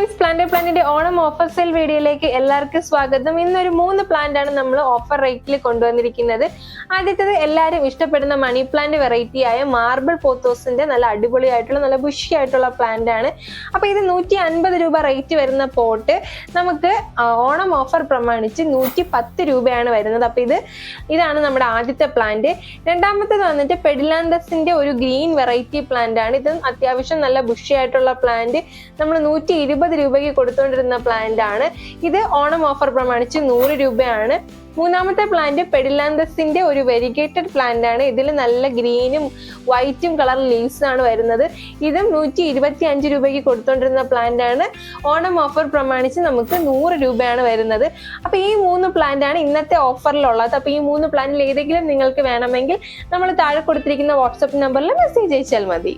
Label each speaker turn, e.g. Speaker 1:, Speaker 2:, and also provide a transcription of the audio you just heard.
Speaker 1: Friends, പ്ലാന്റിന്റെ Onam offer sale വീഡിയോയിലേക്ക് എല്ലാവർക്കും സ്വാഗതം. ഇന്നൊരു 3 പ്ലാന്റ് ആണ് നമ്മൾ ഓഫർ റേറ്റിൽ കൊണ്ടുവന്നിരിക്കുന്നത്. ആദ്യത്തേത് എല്ലാവരും ഇഷ്ടപ്പെടുന്ന മണി പ്ലാന്റ് വെറൈറ്റി ആയ മാർബിൾ പോത്തോസിന്റെ നല്ല അടിപൊളിയായിട്ടുള്ള നല്ല ബുഷി ആയിട്ടുള്ള പ്ലാന്റ് ആണ്. അപ്പൊ ഇത് 150 രൂപ റേറ്റ് വരുന്ന പോട്ട് നമുക്ക് ഓണം ഓഫർ പ്രമാണിച്ച് 110 രൂപയാണ് വരുന്നത്. അപ്പൊ ഇതാണ് നമ്മുടെ ആദ്യത്തെ പ്ലാന്റ്. രണ്ടാമത്തേത് വന്നിട്ട് പെഡിലാന്തസിന്റെ ഒരു ഗ്രീൻ വെറൈറ്റി പ്ലാന്റ് ആണ്. ഇത് അത്യാവശ്യം നല്ല ബുഷി ആയിട്ടുള്ള പ്ലാന്റ് നമ്മൾ 120 രൂപയ്ക്ക് കൊടുത്തുകൊണ്ടിരുന്ന പ്ലാന്റ് ആണ്. ഇത് ഓണം ഓഫർ പ്രമാണിച്ച് 100 രൂപയാണ്. മൂന്നാമത്തെ പ്ലാന്റ് പെഡിലാന്തസിന്റെ ഒരു വെരിഗേറ്റഡ് പ്ലാന്റ് ആണ്. ഇതിൽ നല്ല ഗ്രീനും വൈറ്റും കളർ ലീവ്സ് ആണ് വരുന്നത്. ഇതും 125 രൂപയ്ക്ക് കൊടുത്തുകൊണ്ടിരുന്ന പ്ലാന്റ് ആണ്. ഓണം ഓഫർ പ്രമാണിച്ച് നമുക്ക് 100 രൂപയാണ് വരുന്നത്. അപ്പൊ ഈ 3 പ്ലാന്റ് ആണ് ഇന്നത്തെ ഓഫറിലുള്ളത്. അപ്പൊ ഈ 3 പ്ലാന്റിൽ ഏതെങ്കിലും നിങ്ങൾക്ക് വേണമെങ്കിൽ നമ്മൾ താഴെ കൊടുത്തിരിക്കുന്ന വാട്സ്ആപ്പ് നമ്പറിൽ മെസ്സേജ് അയച്ചാൽ മതി.